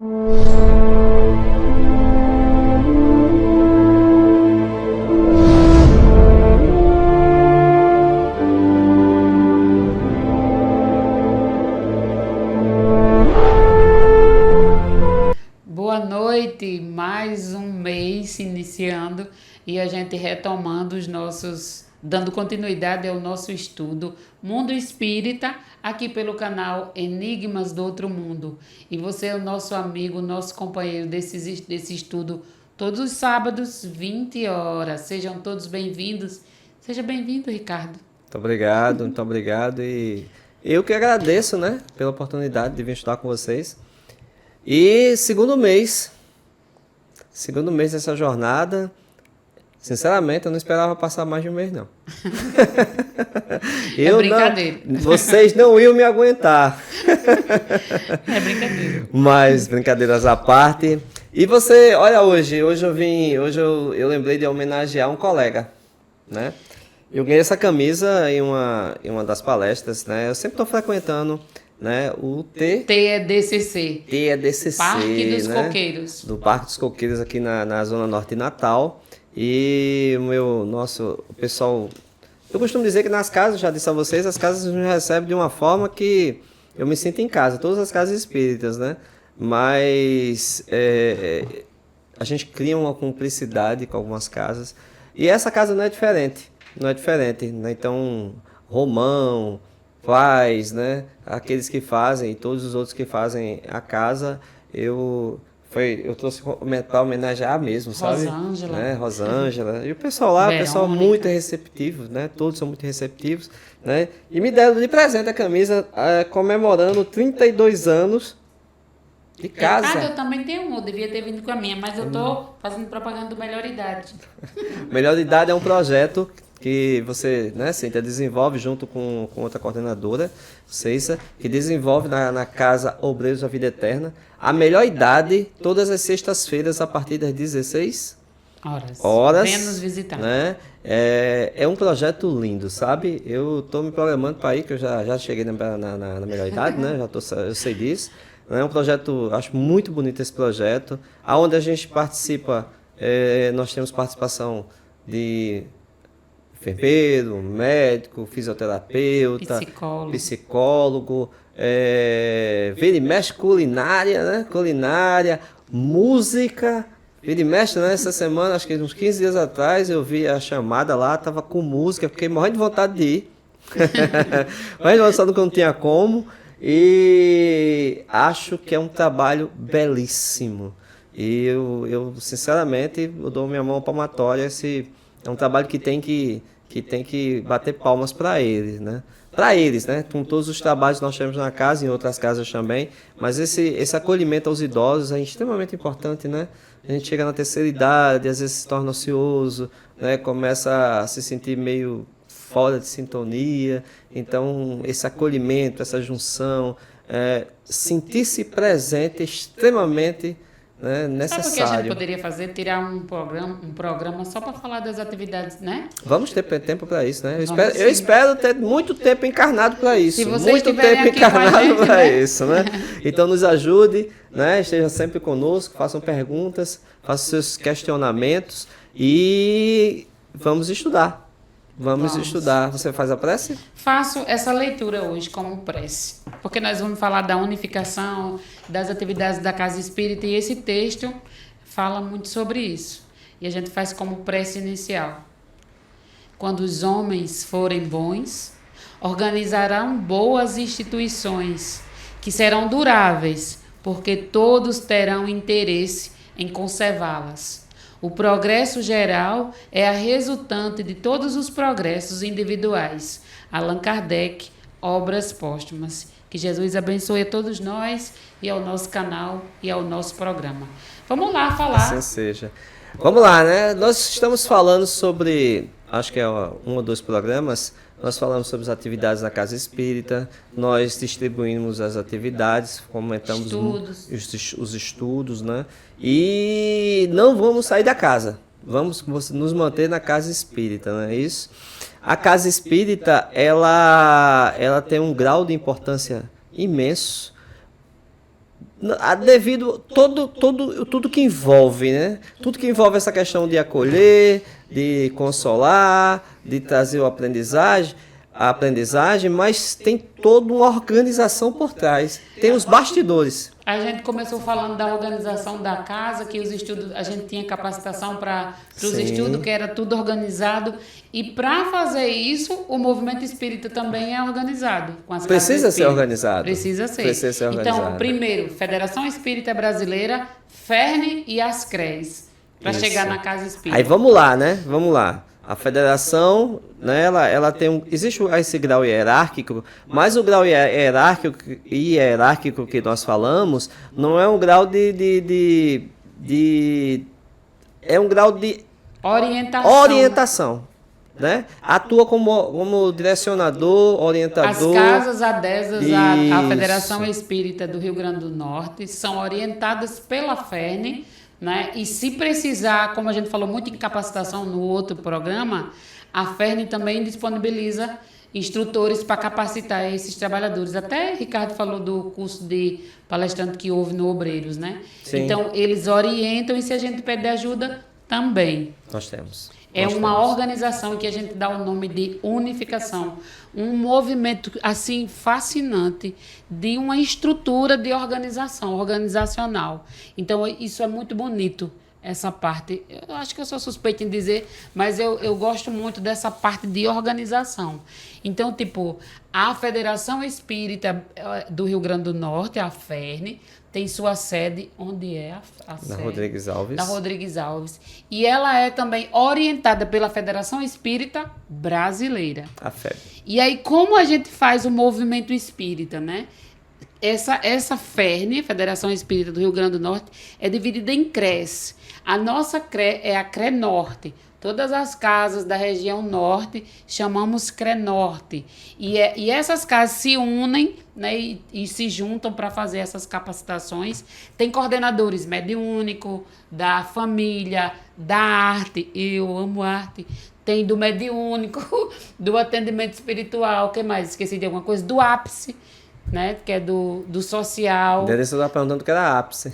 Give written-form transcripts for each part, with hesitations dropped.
Boa noite, mais um mês se iniciando e a gente retomando dando continuidade ao nosso estudo Mundo Espírita, aqui pelo canal Enigmas do Outro Mundo. E você é o nosso amigo, nosso companheiro desse estudo, todos os sábados, 20 horas. Sejam todos bem-vindos. Seja bem-vindo, Ricardo. Muito obrigado. E eu que agradeço, né, pela oportunidade de vir estudar com vocês. E segundo mês dessa jornada, sinceramente, eu não esperava passar mais de um mês, não. É brincadeira. Vocês não iam me aguentar. É brincadeira. Mas, brincadeiras à parte. E você, olha, hoje eu lembrei de homenagear um colega, né? Eu ganhei essa camisa em uma das palestras, né? Eu sempre estou frequentando, né, o TEDCC. TEDCC, Parque dos né? Coqueiros. Do Parque dos Coqueiros aqui na Zona Norte de Natal. E o pessoal... Eu costumo dizer que nas casas, já disse a vocês, as casas nos recebem de uma forma que eu me sinto em casa. Todas as casas espíritas, né? Mas a gente cria uma cumplicidade com algumas casas. E essa casa não é diferente. Né? Então, Romão, Paz, né? Aqueles que fazem e todos os outros que fazem a casa, eu trouxe para homenagear mesmo, sabe? Rosângela. Né? Rosângela. E o pessoal lá, o pessoal muito receptivo, né? Todos são muito receptivos, né? E me deram de presente a camisa comemorando 32 anos de casa. Eu também tenho uma, eu devia ter vindo com a minha, mas eu tô fazendo propaganda do Melhor Idade. Melhor Idade é um projeto que você, né, Cíntia, desenvolve junto com outra coordenadora, Ceissa, que desenvolve na Casa Obreiros da Vida Eterna a Melhor Idade, todas as sextas-feiras, a partir das 16 horas. Venha nos visitar. Né? É um projeto lindo, sabe? Eu estou me programando para ir, que eu já cheguei na Melhor Idade, né? Eu sei disso. É um projeto, acho muito bonito esse projeto, aonde a gente participa, nós temos participação de enfermeiro, médico, fisioterapeuta, psicólogo, vira e mexe culinária, né? Culinária, música, vira e mexe, né? Essa semana, acho que uns 15 dias atrás, eu vi a chamada lá, tava com música, fiquei morrendo de vontade de ir, mas lançando que não tinha como, e acho que é um trabalho belíssimo, e eu sinceramente, eu dou minha mão palmatória, é um trabalho que tem que bater palmas para eles, né? Para eles, né? Com todos os trabalhos que nós temos na casa, em outras casas também, mas esse acolhimento aos idosos é extremamente importante, né? A gente chega na terceira idade, às vezes se torna ocioso, né? Começa a se sentir meio fora de sintonia, então esse acolhimento, essa junção, sentir-se presente é extremamente, né, necessário. Sabe o que a gente poderia fazer? Tirar um programa só para falar das atividades, né? Vamos ter tempo para isso, né? Eu espero ter muito tempo encarnado para isso. Se vocês muito tempo aqui encarnado para né? isso, né? Então nos ajude, né? Esteja sempre conosco, façam perguntas, façam seus questionamentos e vamos estudar. Vamos estudar. Você faz a prece? Faço essa leitura hoje como prece, porque nós vamos falar da unificação, das atividades da Casa Espírita, e esse texto fala muito sobre isso. E a gente faz como prece inicial. Quando os homens forem bons, organizarão boas instituições, que serão duráveis, porque todos terão interesse em conservá-las. O progresso geral é a resultante de todos os progressos individuais. Allan Kardec, Obras Póstumas. Que Jesus abençoe a todos nós e ao nosso canal e ao nosso programa. Vamos lá falar. Assim seja. Vamos lá, né? Nós estamos falando sobre, acho que é um ou dois programas, nós falamos sobre as atividades da Casa Espírita, nós distribuímos as atividades, comentamos os estudos, né? E não vamos sair da casa, vamos nos manter na Casa Espírita, não é isso? A Casa Espírita, ela tem um grau de importância imenso, Devido tudo que envolve, né? Tudo que envolve essa questão de acolher, de consolar, de trazer a aprendizagem, mas tem toda uma organização por trás. Tem os bastidores. A gente começou falando da organização da casa, que os estudos, a gente tinha capacitação para os estudos, que era tudo organizado. E para fazer isso, o movimento espírita também é organizado. Com as Precisa ser organizado. Precisa ser. Precisa ser organizado. Então, primeiro, Federação Espírita Brasileira, FERN e as CREs, para chegar na casa espírita. Aí vamos lá, né? Vamos lá. A federação, né, ela tem existe esse grau hierárquico, mas o grau hierárquico que nós falamos não é um grau é um grau de orientação, né? Atua como direcionador, orientador. As casas adesas à Federação Espírita do Rio Grande do Norte são orientadas pela FERN, né? E se precisar, como a gente falou muito em capacitação no outro programa, a FERN também disponibiliza instrutores para capacitar esses trabalhadores. Até Ricardo falou do curso de palestrante que houve no Obreiros, né? Sim. Então, eles orientam e se a gente pedir ajuda, também. Nós temos. É uma organização que a gente dá o nome de unificação. Um movimento, assim, fascinante de uma estrutura de organização, organizacional. Então, isso é muito bonito, essa parte. Eu acho que eu sou suspeita em dizer, mas eu gosto muito dessa parte de organização. Então, tipo, a Federação Espírita do Rio Grande do Norte, a FERN, tem sua sede, onde é a sede? Na Rodrigues Alves. Na Rodrigues Alves. E ela é também orientada pela Federação Espírita Brasileira. A FEB. E aí, como a gente faz o movimento espírita, né? Essa FERN, Federação Espírita do Rio Grande do Norte, é dividida em CREs. A nossa CRE é a CRE Norte. Todas as casas da região norte chamamos CRE Norte. E essas casas se unem, né, e se juntam para fazer essas capacitações. Tem coordenadores mediúnico, da família, da arte, eu amo arte. Tem do mediúnico, do atendimento espiritual, o que mais? Esqueci de alguma coisa? Do ápice, né, que é do social. Você estava perguntando que era ápice.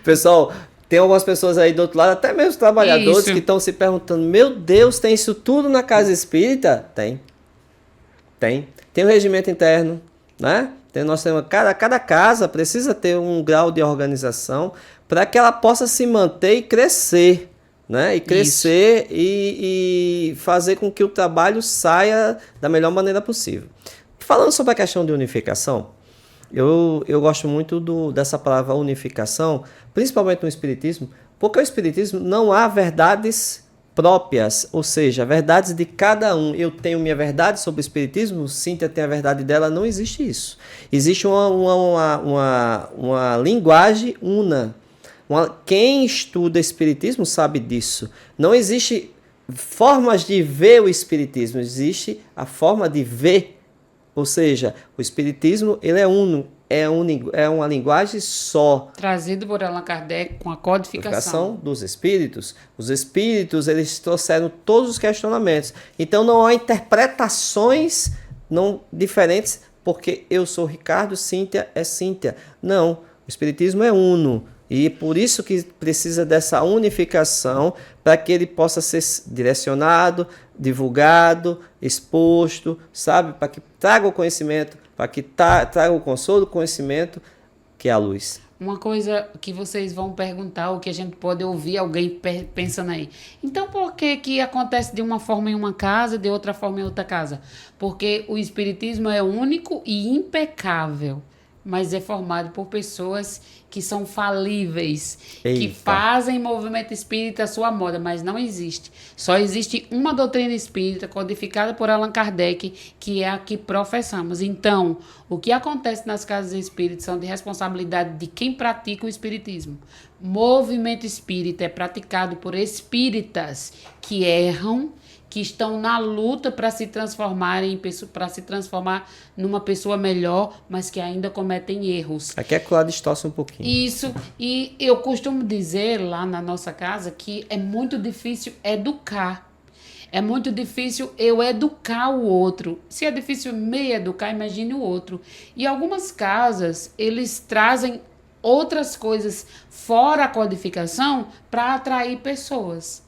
Pessoal, tem algumas pessoas aí do outro lado, até mesmo trabalhadores, que estão se perguntando, meu Deus, tem isso tudo na casa espírita? Tem. Tem o regimento interno, né? Nós temos, cada casa precisa ter um grau de organização para que ela possa se manter e crescer, né? E crescer e fazer com que o trabalho saia da melhor maneira possível. Falando sobre a questão de unificação, eu gosto muito dessa palavra unificação, principalmente no Espiritismo, porque o Espiritismo não há verdades próprias, ou seja, verdades de cada um. Eu tenho minha verdade sobre o Espiritismo, Cíntia tem a verdade dela, não existe isso. Existe uma linguagem una. Quem estuda Espiritismo sabe disso. Não existe formas de ver o Espiritismo, existe a forma de ver. Ou seja, o Espiritismo ele é uno, é uma linguagem só. Trazido por Allan Kardec com a codificação dos espíritos. Os espíritos eles trouxeram todos os questionamentos. Então não há interpretações diferentes, porque eu sou Ricardo, Cíntia é Cíntia. Não, o Espiritismo é uno. E por isso que precisa dessa unificação para que ele possa ser direcionado, divulgado, exposto, sabe? Para que traga o conhecimento, para que traga o consolo, o conhecimento, que é a luz. Uma coisa que vocês vão perguntar, ou que a gente pode ouvir alguém pensando aí. Então, por que acontece de uma forma em uma casa, de outra forma em outra casa? Porque o Espiritismo é único e impecável, mas é formado por pessoas que são falíveis, que fazem movimento espírita à sua moda, mas não existe. Só existe uma doutrina espírita codificada por Allan Kardec, que é a que professamos. Então, o que acontece nas casas espíritas são de responsabilidade de quem pratica o espiritismo. Movimento espírita é praticado por espíritas que erram, que estão na luta para se transformar numa pessoa melhor, mas que ainda cometem erros. Aqui é claro, distorce um pouquinho. Isso, e eu costumo dizer lá na nossa casa que é muito difícil educar. É muito difícil eu educar o outro. Se é difícil me educar, imagine o outro. E algumas casas, eles trazem outras coisas fora a codificação para atrair pessoas.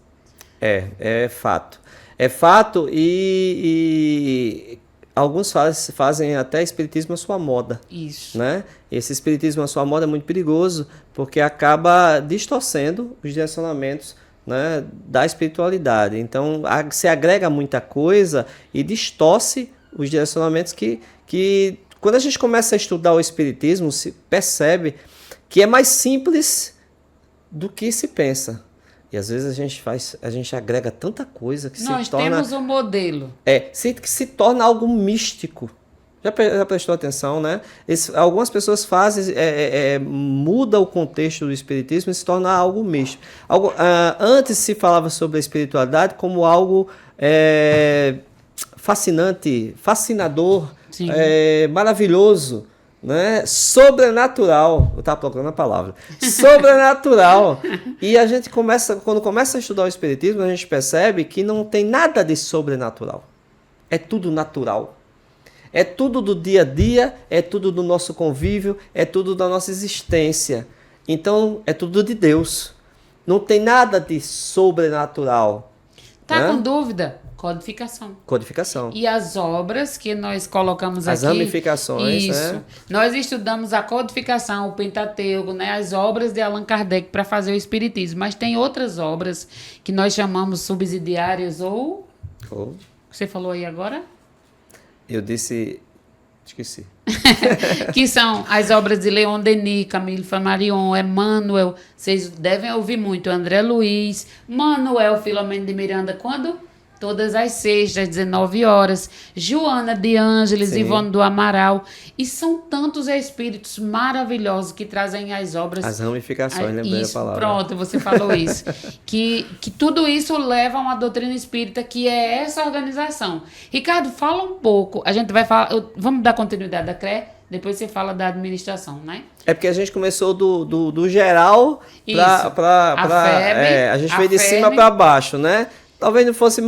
É fato. É fato e alguns fazem até espiritismo à sua moda. Isso. Né? Esse espiritismo à sua moda é muito perigoso porque acaba distorcendo os direcionamentos, né, da espiritualidade. Então, se agrega muita coisa e distorce os direcionamentos que quando a gente começa a estudar o espiritismo, se percebe que é mais simples do que se pensa. E às vezes a gente agrega tanta coisa que Nós se torna... temos um modelo. que se torna algo místico. Já prestou atenção, né? Algumas pessoas fazem, muda o contexto do espiritismo e se torna algo místico. Antes se falava sobre a espiritualidade como algo fascinante, fascinador, maravilhoso, né? Sobrenatural. Eu estava procurando a palavra. Sobrenatural. E a gente quando começa a estudar o espiritismo, a gente percebe que não tem nada de sobrenatural. É tudo natural. É tudo do dia a dia, é tudo do nosso convívio, é tudo da nossa existência. Então, é tudo de Deus. Não tem nada de sobrenatural. Tá, né? com dúvida? Codificação. Codificação. E as obras que nós colocamos As aqui... ramificações, isso. né? Nós estudamos a codificação, o Pentateuco, né? As obras de Allan Kardec para fazer o espiritismo. Mas tem outras obras que nós chamamos subsidiárias ou... Você falou aí agora? Eu disse... Esqueci. Que são as obras de Leon Denis, Camille Flammarion, Emmanuel. Vocês devem ouvir muito. André Luiz, Manuel Filomeno de Miranda. Quando? Todas as sextas, às 19 horas. Joana de Ângeles, Sim. Ivone do Amaral. E são tantos espíritos maravilhosos que trazem as obras. As ramificações, lembrei a palavra. Pronto, você falou isso. que tudo isso leva a uma doutrina espírita que é essa organização. Ricardo, fala um pouco. A gente vai falar. Vamos dar continuidade da CRE, depois você fala da administração, né? É porque a gente começou do geral para a gente veio de cima para baixo, né? Talvez não fosse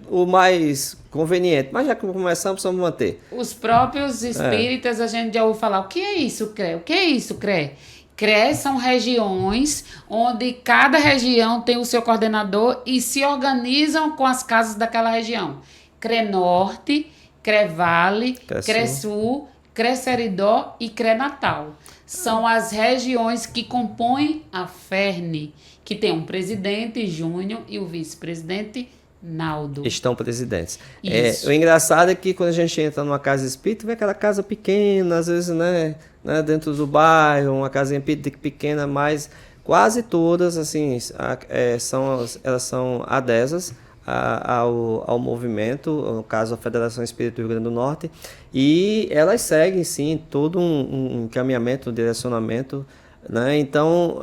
o mais conveniente, mas já que começamos, vamos manter. Os próprios espíritas, a gente já ouviu falar, o que é isso, CRE? O que é isso, CRE? CRE são regiões onde cada região tem o seu coordenador e se organizam com as casas daquela região. CRE Norte, CRE Vale, CRE Sul, CRE Seridó e CRE Natal. São as regiões que compõem a FERN, que tem um presidente, Júnior, e o vice-presidente, Naldo. Estão presidentes. O engraçado é que quando a gente entra numa casa espírita, vê aquela casa pequena, às vezes, né, dentro do bairro, uma casinha pequena, mas quase todas, assim, elas são adesas ao movimento, no caso a Federação Espírita do Rio Grande do Norte, e elas seguem, sim, todo um encaminhamento, um direcionamento, né? Então,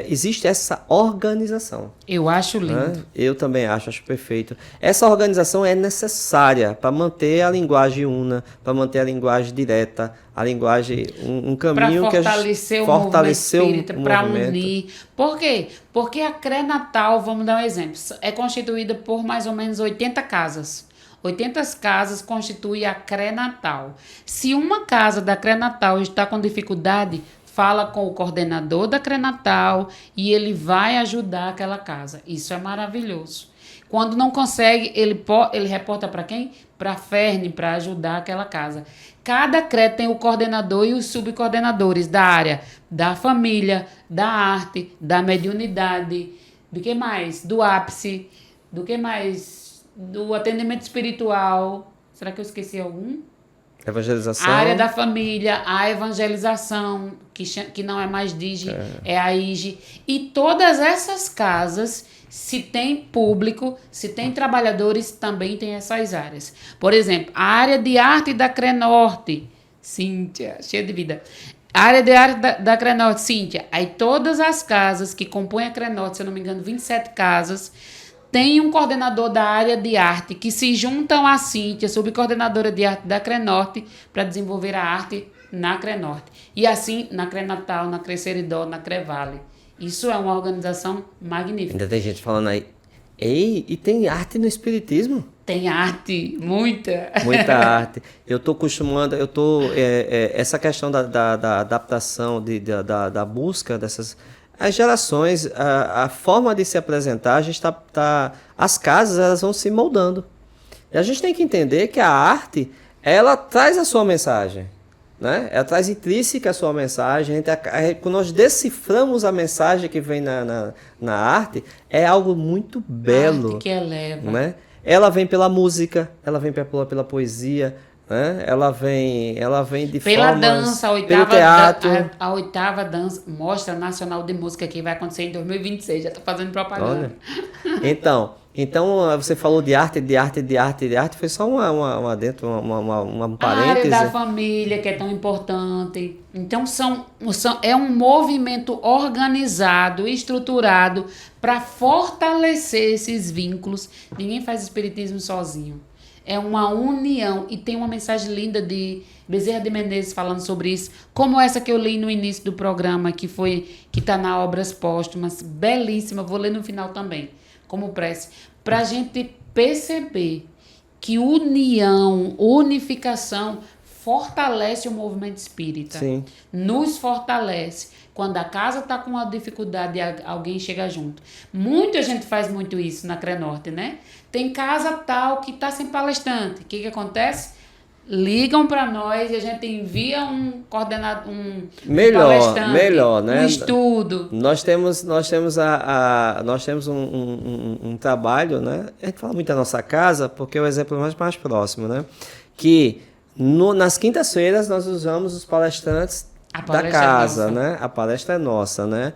existe essa organização. Eu acho lindo. Né? Eu também acho perfeito. Essa organização é necessária para manter a linguagem una, para manter a linguagem direta, a linguagem, um caminho que a gente fortalecer o movimento espírita, para unir. Por quê? Porque a CRE Natal, vamos dar um exemplo, é constituída por mais ou menos 80 casas. 80 casas constituem a CRE Natal. Se uma casa da CRE Natal está com dificuldade, fala com o coordenador da CRE Natal e ele vai ajudar aquela casa. Isso é maravilhoso. Quando não consegue, ele reporta para quem? Para a FERN, para ajudar aquela casa. Cada CRE tem o coordenador e os subcoordenadores da área da família, da arte, da mediunidade, do que mais? Do ápice, do que mais? Do atendimento espiritual. Será que eu esqueci algum? Evangelização. A área da família, a evangelização, que não é mais DIGE, é a IGE. E todas essas casas, se tem público, se tem trabalhadores, também tem essas áreas. Por exemplo, a área de arte da CRE Norte, Cíntia, cheia de vida. A área de arte da CRE Norte, Cíntia. Aí todas as casas que compõem a CRE Norte, se eu não me engano, 27 casas, tem um coordenador da área de arte que se juntam a Cíntia, subcoordenadora de arte da CRE Norte, para desenvolver a arte na CRE Norte. E assim, na CRE Natal, na CRE Seridó, na CRE Vale. Isso é uma organização magnífica. Ainda tem gente falando aí, E tem arte no espiritismo? Tem arte, muita. Muita arte. Eu estou acostumando, essa questão da adaptação, da busca dessas... As gerações, a forma de se apresentar, a gente as casas, elas vão se moldando. E a gente tem que entender que a arte, ela traz a sua mensagem, né? Ela traz intrínseca a sua mensagem. Quando nós deciframos a mensagem que vem na arte, é algo muito belo. Arte que eleva. Né? Ela vem pela música, ela vem pela poesia, né? Ela vem de pela formas, dança, pelo teatro. A oitava dança, Mostra Nacional de Música, que vai acontecer em 2026. Já estou fazendo propaganda. Olha. Então, você falou de arte, foi só uma parêntese. A área da família, que é tão importante. Então, é um movimento organizado, estruturado, para fortalecer esses vínculos. Ninguém faz espiritismo sozinho. É uma união. E tem uma mensagem linda de Bezerra de Menezes falando sobre isso, como essa que eu li no início do programa, que está na Obras Póstumas, belíssima. Vou ler no final também, como prece, para a gente perceber que unificação fortalece o movimento espírita. Sim. Nos fortalece. Quando a casa está com uma dificuldade, alguém chega junto. Muita gente faz muito isso na Crenorte, né? Tem casa tal que está sem palestrante. O que acontece? Ligam para nós e a gente envia um coordenador, palestrante, melhor, né? Um estudo. Nós temos um trabalho, né? A gente fala muito da nossa casa porque é o exemplo mais próximo, né? Que nas quintas-feiras nós usamos os palestrantes da casa, né? A palestra é nossa, né?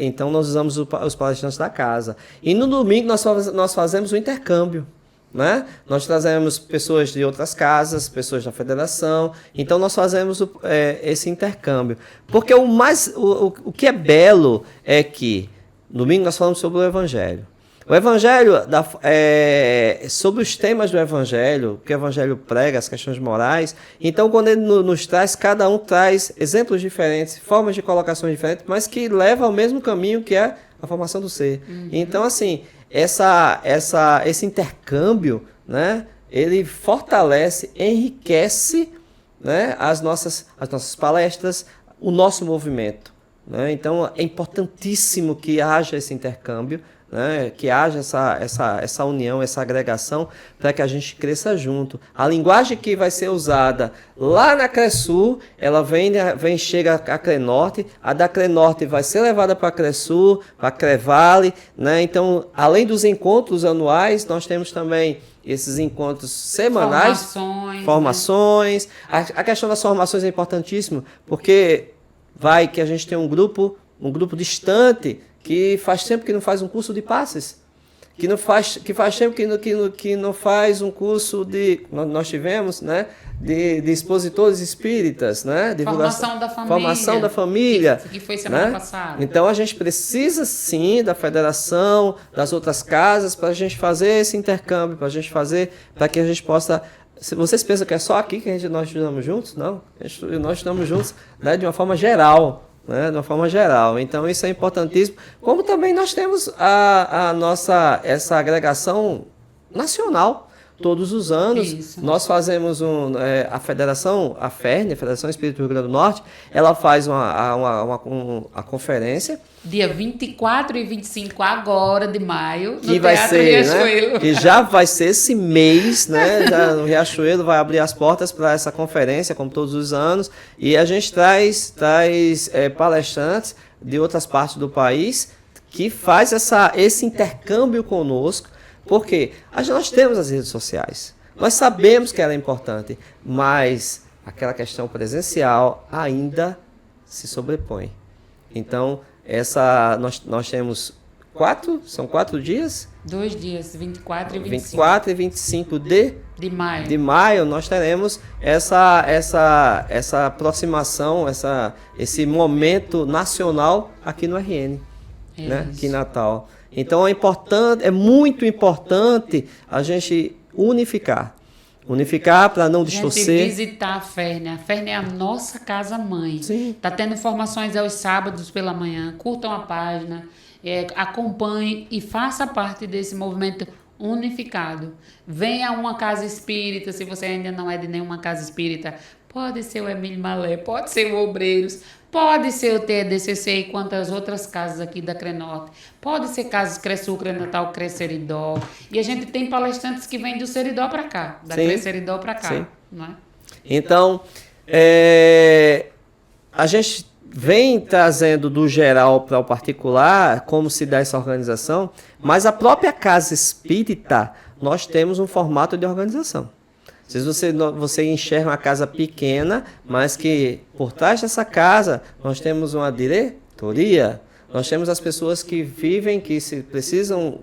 Então nós usamos os palestrantes da casa. E no domingo nós fazemos o intercâmbio, né? Nós trazemos pessoas de outras casas, pessoas da federação. Então nós fazemos esse intercâmbio. Porque o que é belo é que no domingo nós falamos sobre o Evangelho. O Evangelho, sobre os temas do Evangelho, que o Evangelho prega, as questões morais. Então, quando ele nos traz, cada um traz exemplos diferentes, formas de colocações diferentes, mas que levam ao mesmo caminho, que é a formação do ser. Uhum. Então, assim, esse intercâmbio, né, ele fortalece, enriquece, né, as nossas palestras, o nosso movimento. Né? Então, é importantíssimo que haja esse intercâmbio, né, que haja essa união, essa agregação, para que a gente cresça junto. A linguagem que vai ser usada lá na Cresul, ela chega a Crenorte, a da Crenorte vai ser levada para a Cresul, para a Crevale, né? Então, além dos encontros anuais, nós temos também esses encontros semanais, formações. Né? A questão das formações é importantíssima, porque que a gente tem um grupo distante, que faz tempo que não faz um curso de passes, que faz tempo que não faz um curso nós tivemos, né, de expositores espíritas, né, formação da família, que foi semana passada. Então a gente precisa sim da federação, das outras casas, para a gente fazer esse intercâmbio, para que a gente possa. Se vocês pensam que é só aqui que nós estudamos juntos, não, nós estamos juntos, né, de uma forma geral. Né, de uma forma geral. Então isso é importantíssimo. Como também nós temos essa agregação nacional. Todos os anos, isso. Nós fazemos a Federação, a FERN, a Federação Espírita do Rio Grande do Norte, ela faz a conferência. Dia 24 e 25 agora de maio, no que vai Teatro ser, Riachuelo. Né, que já vai ser esse mês, né? O Riachuelo vai abrir as portas para essa conferência, como todos os anos, e a gente traz palestrantes de outras partes do país que faz esse intercâmbio conosco. Porque nós temos as redes sociais, nós sabemos que ela é importante, mas aquela questão presencial ainda se sobrepõe. Então, nós temos são 4 dias? 2 dias, 24 e 25. 24 e 25 de maio. De maio, nós teremos essa aproximação, esse momento nacional aqui no RN, né? Aqui em Natal. Então é muito importante a gente unificar Unificar para não A gente distorcer. visitar a Férnia. A Férnia é a nossa casa-mãe. Sim. Está tendo formações aos sábados pela manhã. Curtam a página, acompanhe e faça parte desse movimento unificado. Venha a uma casa espírita, se você ainda não é de nenhuma casa espírita. Pode ser o Emílio Malé, pode ser o Obreiros, pode ser o TDCC e quantas outras casas aqui da Crenorte. Pode ser casas Cressul, Crenatal, Cresceridó. E a gente tem palestrantes que vêm do Seridó para cá, da Cresceridó para cá. Sim. Não é? Então, a gente vem trazendo do geral para o particular como se dá essa organização, mas a própria casa espírita, nós temos um formato de organização. Se você enxerga uma casa pequena, mas que por trás dessa casa nós temos uma diretoria, nós temos as pessoas que vivem, que se precisam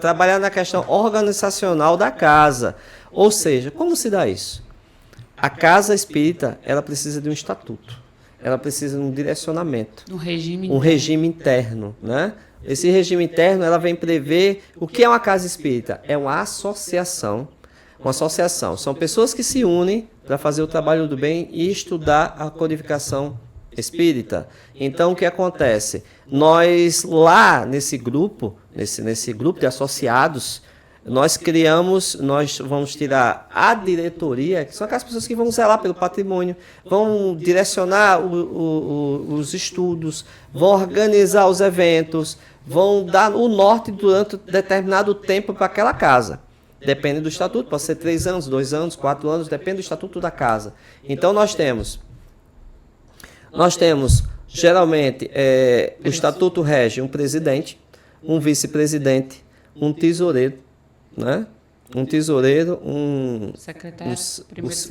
trabalhar na questão organizacional da casa. Ou seja, como se dá isso? A casa espírita, ela precisa de um estatuto, ela precisa de um direcionamento, um regime interno, né? Esse regime interno, ela vem prever o que é uma casa espírita. É uma associação. Uma associação. São pessoas que se unem para fazer o trabalho do bem e estudar a codificação espírita. Então, o que acontece? Nós, lá nesse grupo de associados, nós vamos tirar a diretoria, que são aquelas pessoas que vão zelar pelo patrimônio, vão direcionar os estudos, vão organizar os eventos, vão dar o norte durante determinado tempo para aquela casa. Depende do estatuto, pode ser 3 anos, 2 anos, 4 anos, depende do estatuto da casa. Então nós temos geralmente, o estatuto rege um presidente, um vice-presidente, um tesoureiro, né? Um tesoureiro, secretário,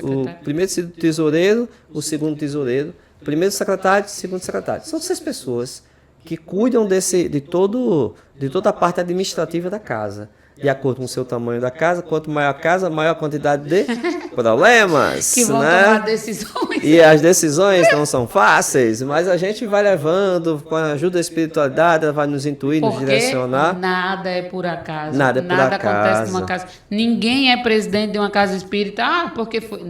o primeiro tesoureiro, o segundo tesoureiro, o primeiro secretário, o segundo secretário. São 6 pessoas que cuidam de toda a parte administrativa da casa. De acordo com o seu tamanho da casa, quanto maior a casa, maior a quantidade de problemas. Que vão tomar decisões. E as decisões não são fáceis, mas a gente vai levando, com a ajuda da espiritualidade, ela vai nos intuir, nos direcionar. Nada é por acaso. Nada acontece numa casa. Ninguém é presidente de uma casa espírita. Porque foi.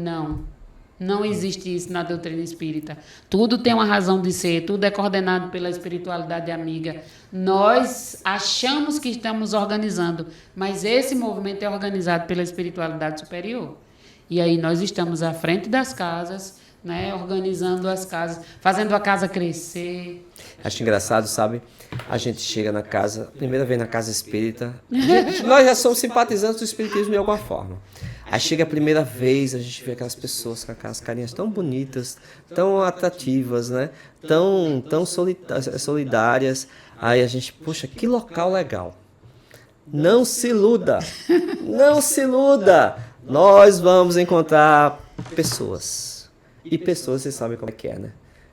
Não existe isso na doutrina espírita. Tudo tem uma razão de ser, tudo é coordenado pela espiritualidade amiga. Nós achamos que estamos organizando, mas esse movimento é organizado pela espiritualidade superior. E aí nós estamos à frente das casas, né, organizando as casas, fazendo a casa crescer. Acho engraçado, sabe? A gente chega na casa, primeira vez na casa espírita, nós já somos simpatizantes do espiritismo de alguma forma. Aí chega a primeira vez, a gente vê aquelas pessoas com aquelas carinhas tão bonitas, tão atrativas, né? Tão solidárias. Aí a gente, puxa, que local legal. Não se iluda, não se iluda. Nós vamos encontrar pessoas. E pessoas, vocês sabem como é que é, né?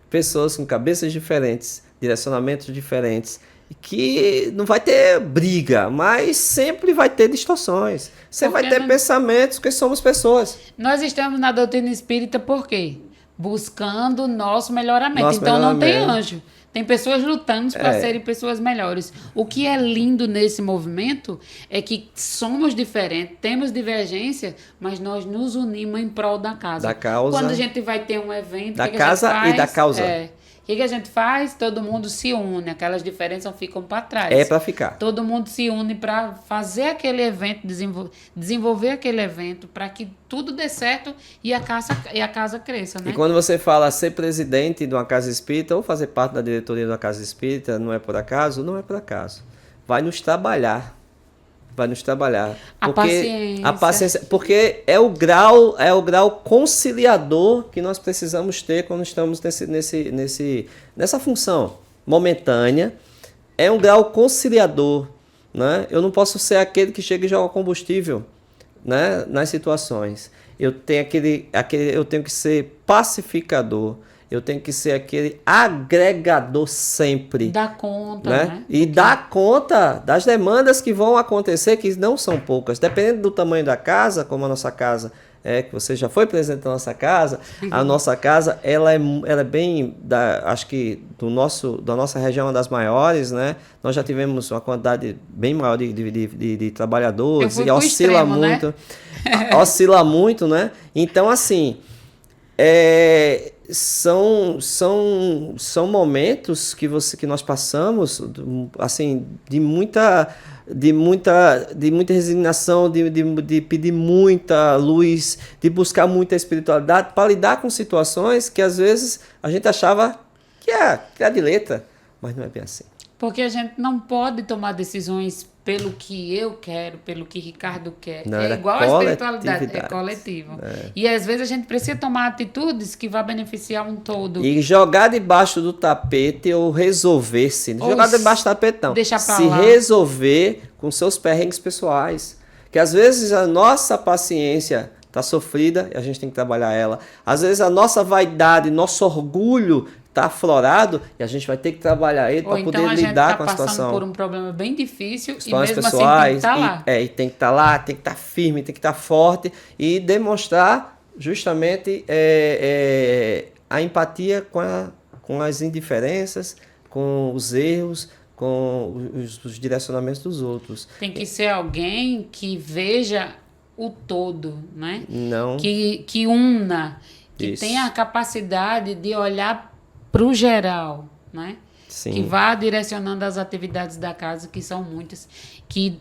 Pessoas com cabeças diferentes, direcionamentos diferentes, que não vai ter briga, mas sempre vai ter distorções. Você vai ter pensamentos, porque somos pessoas. Nós estamos na doutrina espírita por quê? Buscando o nosso melhoramento. Então não tem anjo. Tem pessoas lutando para serem pessoas melhores. O que é lindo nesse movimento é que somos diferentes, temos divergência, mas nós nos unimos em prol da casa. Da causa. Quando a gente vai ter um evento... Da casa e da causa. O que a gente faz? Todo mundo se une, aquelas diferenças ficam para trás. É para ficar. Todo mundo se une para fazer aquele evento, desenvolver aquele evento, para que tudo dê certo e a casa cresça, né? E quando você fala ser presidente de uma casa espírita ou fazer parte da diretoria de uma casa espírita, não é por acaso? Não é por acaso. Vai nos trabalhar. A paciência, porque é o grau conciliador que nós precisamos ter quando estamos nessa função momentânea. É um grau conciliador, né? Eu não posso ser aquele que chega e joga combustível, né, nas situações. Eu tenho que ser pacificador. Eu tenho que ser aquele agregador sempre. Dá conta, né? E dar conta das demandas que vão acontecer, que não são poucas. Dependendo do tamanho da casa, como a nossa casa que você já foi presidente da nossa casa. A nossa casa, ela é bem, acho que da nossa região, uma das maiores, né? Nós já tivemos uma quantidade bem maior de trabalhadores, e oscila extremo, muito, né? Oscila muito, né? Então, assim, são momentos que nós passamos, assim, de muita resignação, de pedir muita luz, de buscar muita espiritualidade para lidar com situações que às vezes a gente achava que é de letra, mas não é bem assim. Porque a gente não pode tomar decisões pelo que eu quero, pelo que Ricardo quer. Não, é igual a espiritualidade, é coletivo. E às vezes a gente precisa tomar atitudes que vão beneficiar um todo. E jogar debaixo do tapete ou resolver-se. Jogar debaixo do tapete não. Deixar pra se lá. Resolver com seus perrengues pessoais. Que às vezes a nossa paciência está sofrida e a gente tem que trabalhar ela. Às vezes a nossa vaidade, nosso orgulho está aflorado e a gente vai ter que trabalhar ele para poder lidar com a situação. Ou então a gente está passando por um problema bem difícil e mesmo pessoais, assim tem que estar lá. E tem que estar lá, tem que estar firme, tem que estar forte e demonstrar justamente a empatia com as indiferenças, com os erros, com os direcionamentos dos outros. Tem que ser alguém que veja o todo, né? Não. Que una, que tenha a capacidade de olhar para o geral, né? Sim. Que vá direcionando as atividades da casa, que são muitas, que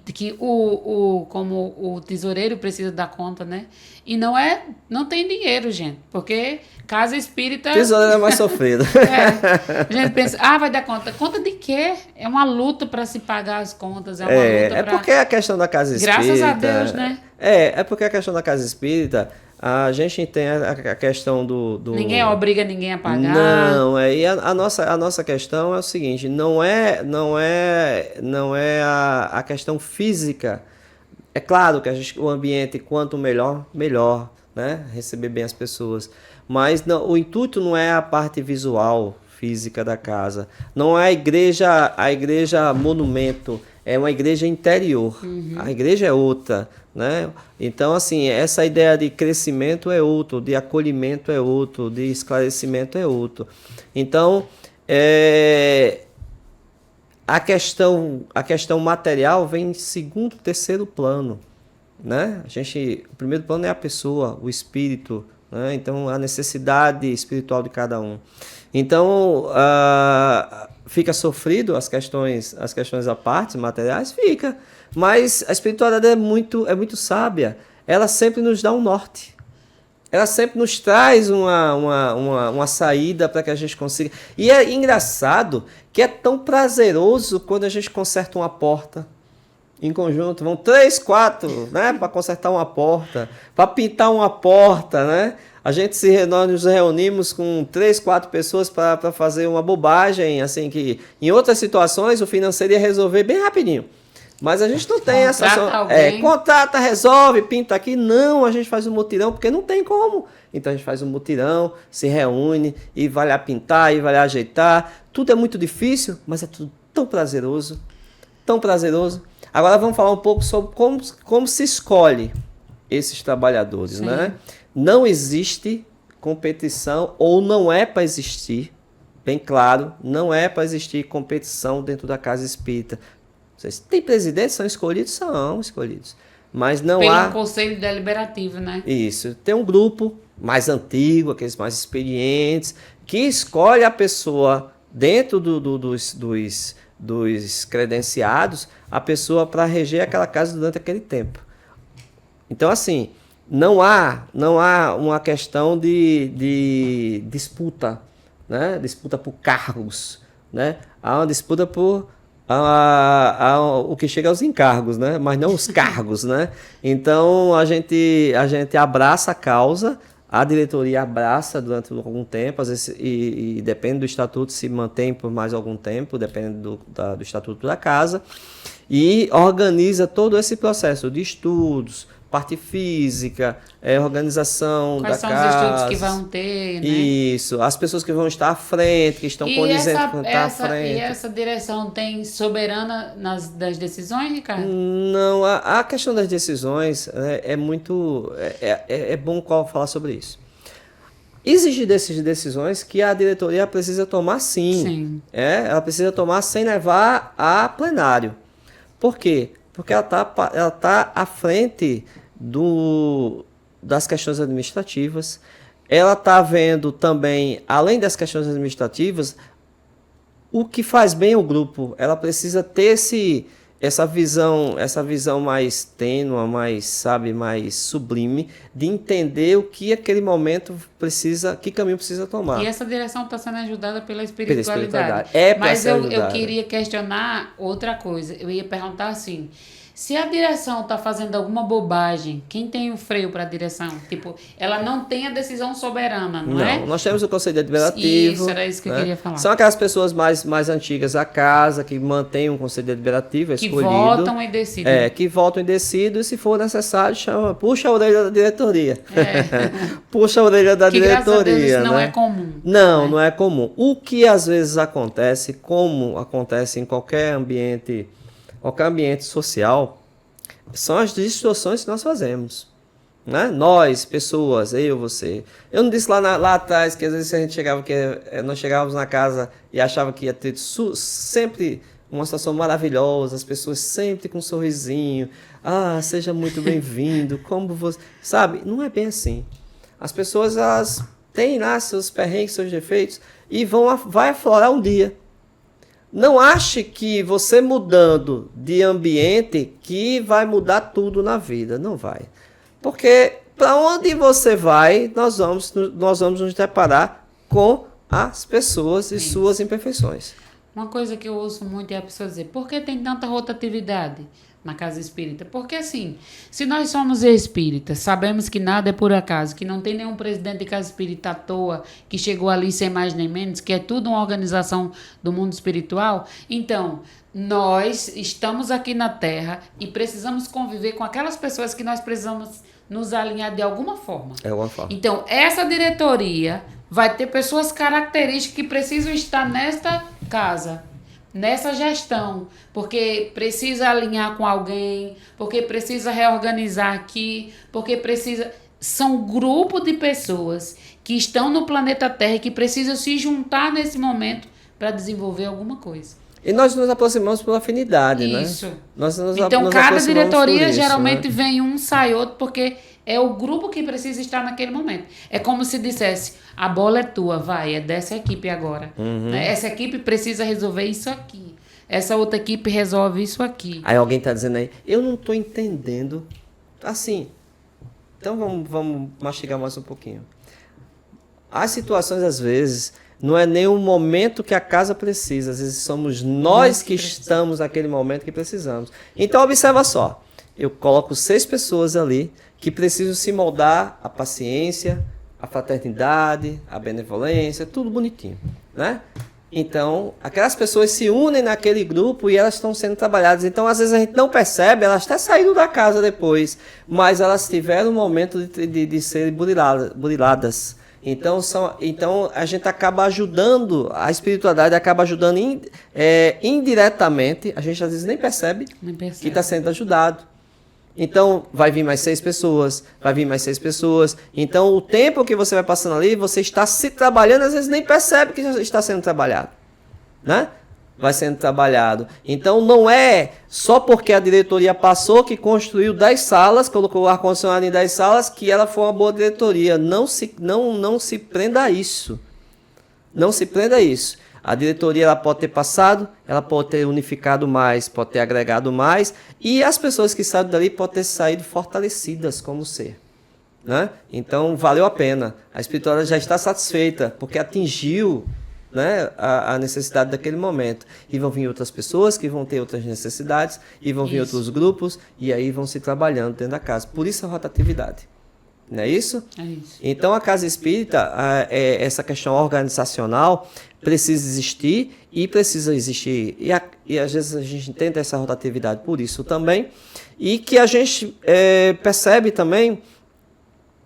como o tesoureiro precisa dar conta, né? E não tem dinheiro, gente, porque casa espírita... Tesoureiro é mais sofrido. A gente pensa, vai dar conta. Conta de quê? É uma luta para se pagar as contas, é uma luta para... porque a questão da casa espírita... Graças a Deus, né? É porque a questão da casa espírita... A gente tem a questão do... Ninguém obriga ninguém a pagar. Não, e a nossa questão é o seguinte, não é a questão física. É claro que o ambiente, quanto melhor, né? Receber bem as pessoas. Mas o intuito não é a parte visual, física da casa. Não é a igreja monumento, é uma igreja interior. Uhum. A igreja é outra, né? Então, assim, essa ideia de crescimento é outro, de acolhimento é outro, de esclarecimento é outro. Então, a questão material vem em segundo, terceiro plano, né? O primeiro plano é a pessoa, o espírito, né? Então, a necessidade espiritual de cada um. Então, fica sofrido as questões à parte, materiais? Fica. Mas a espiritualidade é muito sábia. Ela sempre nos dá um norte. Ela sempre nos traz uma saída para que a gente consiga. E é engraçado que é tão prazeroso quando a gente conserta uma porta em conjunto. Vão 3, 4, né, para consertar uma porta, para pintar uma porta, né? Nós nos reunimos com 3, 4 pessoas para fazer uma bobagem, assim, que em outras situações o financeiro ia resolver bem rapidinho. Mas a gente não tem essa... Contrata, resolve, pinta aqui. Não, a gente faz um mutirão, porque não tem como. Então a gente faz um mutirão, se reúne, e vai lá pintar, e vai lá ajeitar. Tudo é muito difícil, mas é tudo tão prazeroso. Tão prazeroso. Agora vamos falar um pouco sobre como se escolhe esses trabalhadores, né? Não existe competição, ou não é para existir, bem claro, não é para existir competição dentro da casa espírita. Tem presidentes, são escolhidos. Mas não há... Pelo Conselho Deliberativo, né? Isso. Tem um grupo mais antigo, aqueles mais experientes, que escolhe a pessoa dentro dos credenciados, a pessoa para reger aquela casa durante aquele tempo. Então, assim, não há uma questão de disputa, né? Disputa por cargos, né? Há uma disputa por... o que chega aos encargos, né? Mas não os cargos, né? Então a gente abraça a causa, a diretoria abraça durante algum tempo, às vezes, e depende do estatuto, se mantém por mais algum tempo, depende do estatuto da casa, e organiza todo esse processo de estudos, parte física, organização Quais da são casa. os estudos que vão ter, né? Isso, as pessoas que vão estar à frente, que estão condizentes com estar à frente. E essa direção tem soberana das decisões, Ricardo? Não, a questão das decisões é muito... É bom falar sobre isso. Exige dessas decisões que a diretoria precisa tomar sim. Sim. Ela precisa tomar sem levar a plenário. Por quê? Porque ela tá à frente das questões administrativas. Ela está vendo também, além das questões administrativas, o que faz bem ao grupo. Ela precisa ter essa visão mais tênua, mais sublime, de entender o que aquele momento precisa, que caminho precisa tomar. E essa direção está sendo ajudada pela espiritualidade. Mas eu queria questionar outra coisa. Eu ia perguntar assim: se a direção está fazendo alguma bobagem, quem tem o freio para a direção? Tipo, ela não tem a decisão soberana, não é? Não, nós temos o Conselho Deliberativo. Isso, era isso que eu queria falar. São aquelas pessoas mais antigas da casa, que mantêm um Conselho Deliberativo escolhido. Que votam e decidem. Que votam e decidem, e se for necessário, puxa a orelha da diretoria. Puxa a orelha da diretoria. Graças a Deus, isso não é comum. Não é comum. O que às vezes acontece, como acontece em qualquer ambiente social, são as distorções que nós fazemos. Né? Nós, pessoas, eu, você. Eu não disse lá atrás que às vezes a gente nós chegávamos na casa e achava que ia ter sempre uma situação maravilhosa, as pessoas sempre com um sorrisinho. Seja muito bem-vindo, como você... Sabe? Não é bem assim. As pessoas, elas têm lá seus perrengues, seus defeitos, e vai aflorar um dia. Não ache que você mudando de ambiente que vai mudar tudo na vida. Não vai. Porque para onde você vai, nós vamos nos deparar com as pessoas e suas imperfeições. Uma coisa que eu ouço muito é a pessoa dizer: por que tem tanta rotatividade na casa espírita? Porque assim, se nós somos espíritas, sabemos que nada é por acaso, que não tem nenhum presidente de casa espírita à toa, que chegou ali sem mais nem menos, que é tudo uma organização do mundo espiritual. Então, nós estamos aqui na Terra e precisamos conviver com aquelas pessoas que nós precisamos nos alinhar de alguma forma. Então, essa diretoria vai ter pessoas características que precisam estar nesta casa, nessa gestão, porque precisa alinhar com alguém, porque precisa reorganizar aqui, porque precisa... São um grupo de pessoas que estão no planeta Terra e que precisam se juntar nesse momento para desenvolver alguma coisa. E nós nos aproximamos por afinidade, isso, né? Então, cada diretoria geralmente vem um, sai outro, porque é o grupo que precisa estar naquele momento. É como se dissesse: a bola é tua, vai, é dessa equipe agora. Né? Essa equipe precisa resolver isso aqui. Essa outra equipe resolve isso aqui. Aí alguém está dizendo aí: eu não estou entendendo. Assim, então vamos mastigar mais um pouquinho. As situações, às vezes, não é nem o momento que a casa precisa. Às vezes somos nós que estamos naquele momento que precisamos. Então, observa só. Eu coloco 6 pessoas ali que precisam se moldar a paciência, a fraternidade, a benevolência, tudo bonitinho, né? Então, aquelas pessoas se unem naquele grupo e elas estão sendo trabalhadas. Então, às vezes a gente não percebe, elas até saíram da casa depois, mas elas tiveram um momento de serem buriladas. Então, a gente acaba ajudando, a espiritualidade acaba ajudando indiretamente, a gente às vezes nem percebe que está sendo ajudado. Então, vai vir mais 6 pessoas, vai vir mais 6 pessoas. Então, o tempo que você vai passando ali, você está se trabalhando, às vezes nem percebe que já está sendo trabalhado, né? Vai sendo trabalhado. Então, não é só porque a diretoria passou que construiu 10 salas, colocou o ar-condicionado em 10 salas, que ela foi uma boa diretoria. Não se prenda a isso. Não se prenda a isso. A diretoria ela pode ter passado, ela pode ter unificado mais, pode ter agregado mais, e as pessoas que saíram dali podem ter saído fortalecidas como ser. Né? Então, valeu a pena. A espiritualidade já está satisfeita, porque atingiu, né, a necessidade daquele momento. E vão vir outras pessoas que vão ter outras necessidades, e vão vir outros grupos, e aí vão se trabalhando dentro da casa. Por isso a rotatividade. Não é isso? É isso. Então, a casa espírita, essa questão organizacional precisa existir e precisa existir. E às vezes a gente entende essa rotatividade por isso também. E que a gente percebe também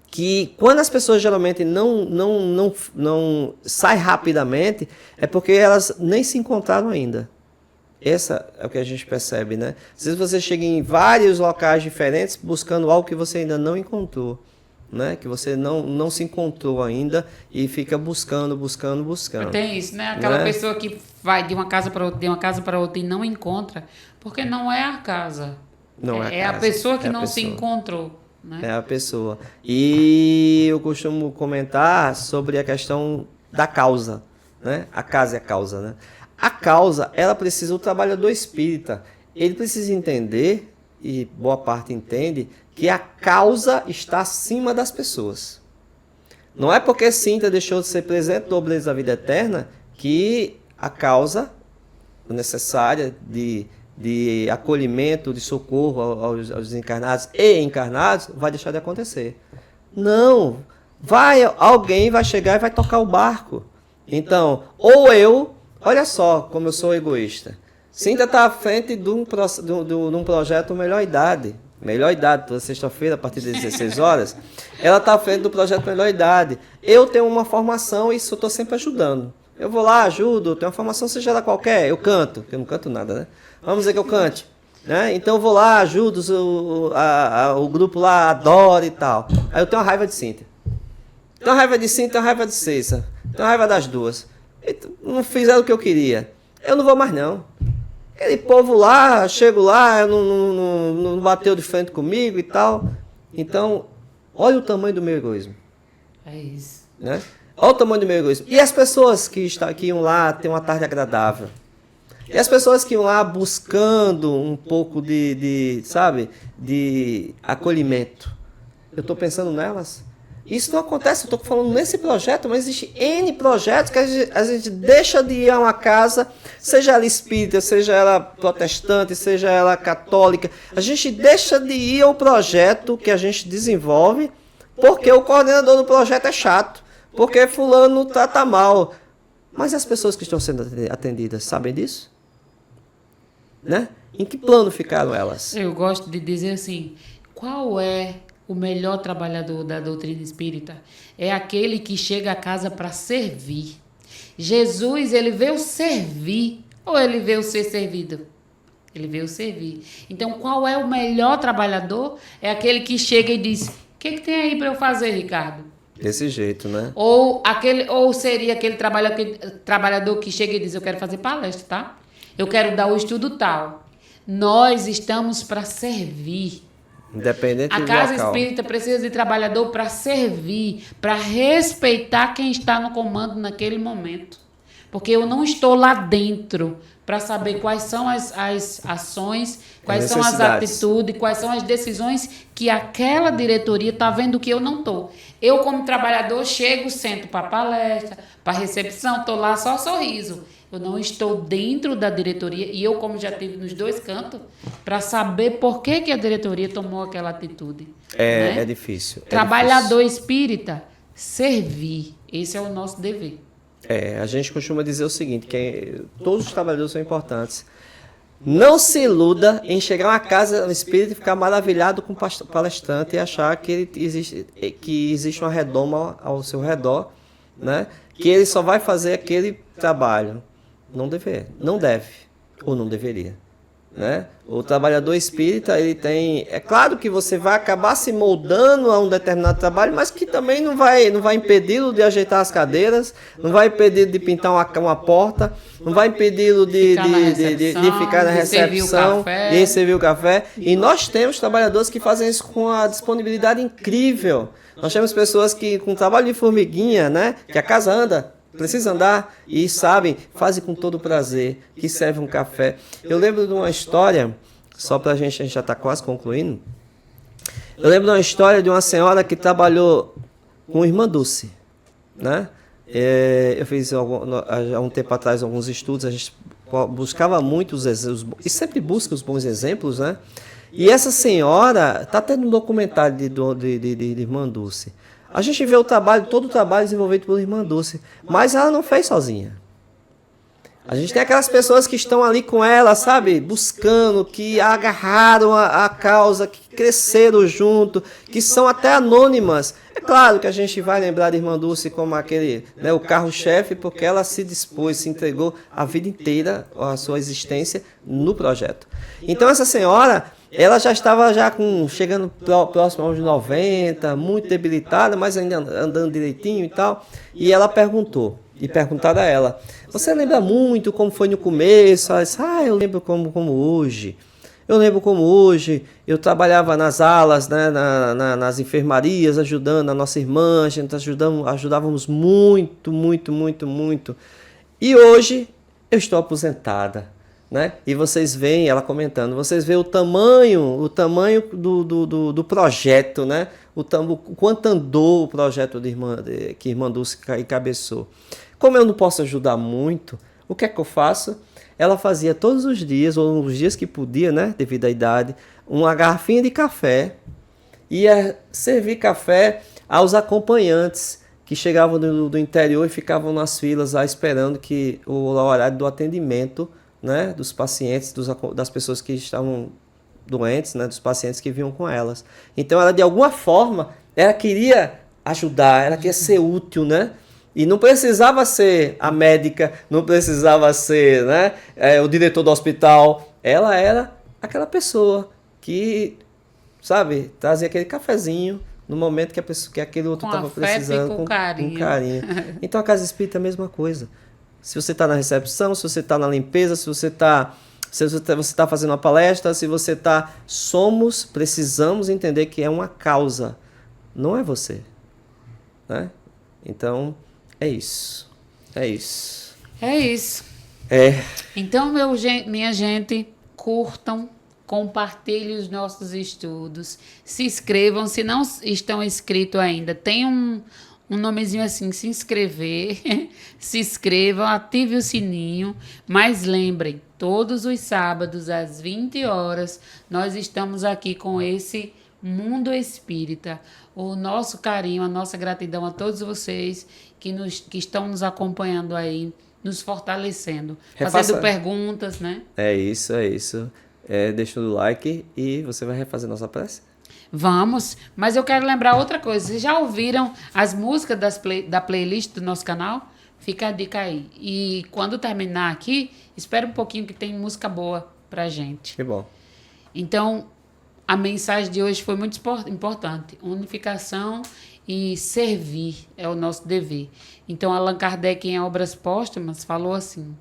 que quando as pessoas geralmente não saem rapidamente, é porque elas nem se encontraram ainda. Essa é o que a gente percebe, né? Às vezes você chega em vários locais diferentes buscando algo que você ainda não encontrou, né? Que você não se encontrou ainda e fica buscando. Tem isso, né? Aquela pessoa que vai de uma casa para outra e não encontra, porque não é a casa. Não é a pessoa que não se encontrou. Né? É a pessoa. E eu costumo comentar sobre a questão da causa, né? A casa é a causa, né? A causa, ela precisa, o trabalhador espírita, ele precisa entender, e boa parte entende, que a causa está acima das pessoas. Não é porque Cinta deixou de ser presente do Obreiros da Vida Eterna que a causa necessária de acolhimento, de socorro aos encarnados e encarnados vai deixar de acontecer. Não. Alguém vai chegar e vai tocar o barco. Então, olha só como eu sou egoísta. Cinta está à frente de um projeto Melhor Idade. Melhor Idade, toda sexta-feira, a partir das 16 horas. Ela está à frente do projeto Melhor Idade. Eu tenho uma formação e estou sempre ajudando. Eu vou lá, ajudo, tenho uma formação, seja ela qualquer, eu canto, porque eu não canto nada, né? Vamos dizer que eu cante, né? Então eu vou lá, ajudo, o grupo lá adora e tal. Aí eu tenho uma raiva de Cinta. Tenho uma raiva de Cinta, tenho uma raiva de Cessa. Tenho uma raiva das duas. Não fizeram o que eu queria. Eu não vou mais não. Aquele povo lá, chego lá, não bateu de frente comigo e tal. Então, olha o tamanho do meu egoísmo. É isso. Né? Olha o tamanho do meu egoísmo. E as pessoas que iam lá ter uma tarde agradável? E as pessoas que iam lá buscando um pouco de acolhimento? Eu estou pensando nelas? Isso não acontece, eu estou falando nesse projeto, mas existe N projetos que a gente deixa de ir a uma casa, seja ela espírita, seja ela protestante, seja ela católica. A gente deixa de ir ao projeto que a gente desenvolve porque o coordenador do projeto é chato. Porque fulano trata mal. Mas as pessoas que estão sendo atendidas sabem disso? Né? Em que plano ficaram elas? Eu gosto de dizer assim, qual é o melhor trabalhador da doutrina espírita? É aquele que chega a casa para servir. Jesus, ele veio servir ou ele veio ser servido? Ele veio servir. Então, qual é o melhor trabalhador? É aquele que chega e diz, o que tem aí para eu fazer, Ricardo? Desse jeito, né? Ou seria aquele trabalhador que chega e diz, eu quero fazer palestra, tá? Eu quero dar o estudo tal. Nós estamos para servir. Independente do local. A casa espírita precisa de trabalhador para servir, para respeitar quem está no comando naquele momento. Porque eu não estou lá dentro para saber quais são as ações, quais são as atitudes, quais são as decisões que aquela diretoria está vendo que eu não estou. Eu, como trabalhador, chego, sento para palestra, para recepção, estou lá só sorriso. Eu não estou dentro da diretoria e eu, como já estive nos dois cantos, para saber por que a diretoria tomou aquela atitude. É difícil. Trabalhador espírita, servir. Esse é o nosso dever. A gente costuma dizer o seguinte, que todos os trabalhadores são importantes. Não se iluda em chegar a uma casa espírita e ficar maravilhado com o palestrante e achar que existe uma redoma ao seu redor, né? Que ele só vai fazer aquele trabalho. Não deve ou não deveria. Né? O trabalhador espírita, ele tem... É claro que você vai acabar se moldando a um determinado trabalho, mas que também não vai impedi-lo de ajeitar as cadeiras, não vai impedi-lo de pintar uma porta, não vai impedi-lo de ficar na recepção, de servir o café. E nós temos trabalhadores que fazem isso com a disponibilidade incrível. Nós temos pessoas que, com trabalho de formiguinha, né? Que a casa anda, precisa andar e sabem, fazem com todo prazer, que serve um café. Eu lembro de uma história, só para a gente já está quase concluindo. Eu lembro de uma história de uma senhora que trabalhou com Irmã Dulce, né? Eu fiz há um tempo atrás alguns estudos, a gente buscava muito os exemplos, e sempre busca os bons exemplos, né? E essa senhora, está tendo um documentário de Irmã Dulce. A gente vê todo o trabalho desenvolvido por Irmã Dulce, mas ela não fez sozinha. A gente tem aquelas pessoas que estão ali com ela, sabe, buscando, que agarraram a causa, que cresceram junto, que são até anônimas. É claro que a gente vai lembrar de Irmã Dulce como o carro-chefe, porque ela se dispôs, se entregou a vida inteira, a sua existência, no projeto. Então essa senhora, ela já estava chegando próximo aos 90, muito debilitada, mas ainda andando direitinho e tal, e ela perguntou. E perguntaram a ela, você lembra muito como foi no começo? Ela disse, eu lembro como hoje. Eu lembro como hoje eu trabalhava nas alas, né, nas enfermarias, ajudando a nossa irmã, a gente ajudávamos muito, muito, muito, muito. E hoje eu estou aposentada. Né? E vocês veem, ela comentando, vocês veem o tamanho do projeto, né? O quanto andou o projeto que Irmã Dulce encabeçou. Como eu não posso ajudar muito, o que é que eu faço? Ela fazia todos os dias, ou nos dias que podia, né, devido à idade, uma garrafinha de café, ia servir café aos acompanhantes que chegavam do interior e ficavam nas filas lá esperando que o horário do atendimento, né, dos pacientes, das pessoas que estavam doentes, né, dos pacientes que vinham com elas. Então ela, de alguma forma, ela queria ajudar, ela queria ser útil, né? E não precisava ser a médica, não precisava ser, né, o diretor do hospital. Ela era aquela pessoa que, sabe, trazia aquele cafezinho no momento que aquele outro estava precisando. Com carinho. Então a Casa Espírita é a mesma coisa. Se você está na recepção, se você está na limpeza, se você está fazendo uma palestra, se você está... precisamos entender que é uma causa, não é você. Né? Então, é isso. É isso. É isso. Então, minha gente, curtam, compartilhem os nossos estudos, se inscrevam, se não estão inscritos ainda, tem um nomezinho assim, se inscrever, se inscrevam, ative o sininho, mas lembrem, todos os sábados às 20 horas, nós estamos aqui com esse Mundo Espírita. O nosso carinho, a nossa gratidão a todos vocês que estão nos acompanhando aí, nos fortalecendo, fazendo perguntas, né? É isso. Deixando o like e você vai refazer nossa prece? Vamos, mas eu quero lembrar outra coisa. Vocês já ouviram as músicas da playlist do nosso canal? Fica a dica aí. E quando terminar aqui, espera um pouquinho que tem música boa pra gente. Que bom. Então, a mensagem de hoje foi muito importante. Unificação e servir é o nosso dever. Então, Allan Kardec, em Obras Póstumas, falou assim: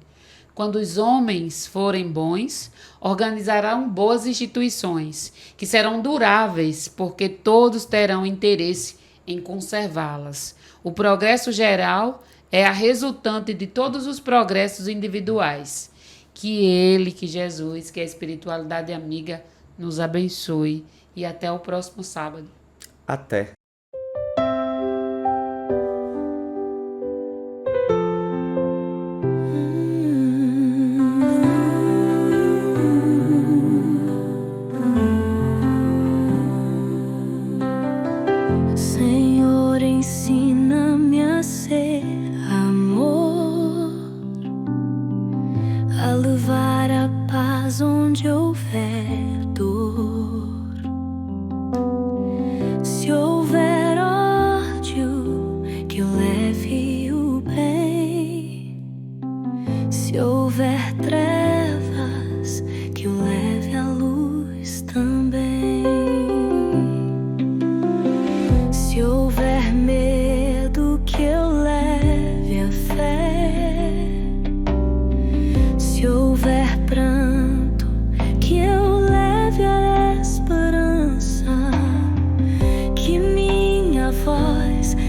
quando os homens forem bons, organizarão boas instituições, que serão duráveis, porque todos terão interesse em conservá-las. O progresso geral é a resultante de todos os progressos individuais. Que Jesus, que a espiritualidade amiga, nos abençoe. E até o próximo sábado. Até.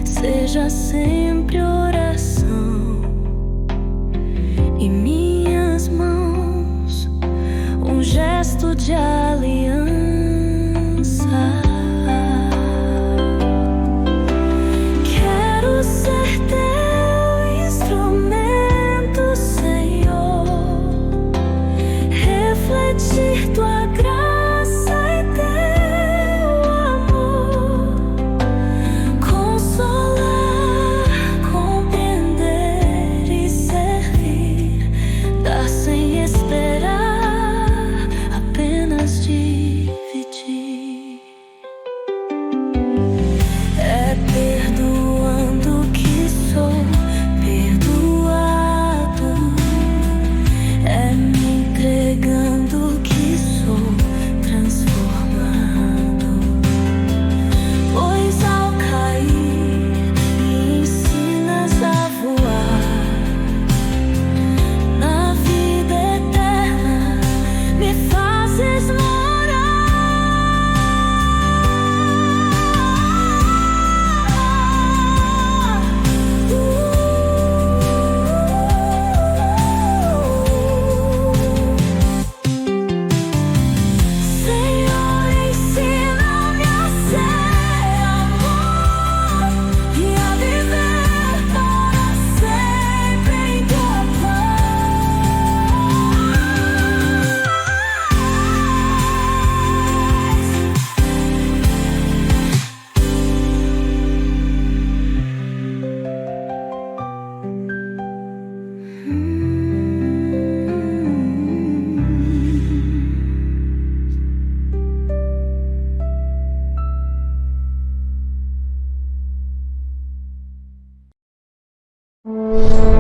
Seja sempre oração e minhas mãos um gesto de aliança. Quero ser teu instrumento, Senhor, refletir tua graça e Senhor.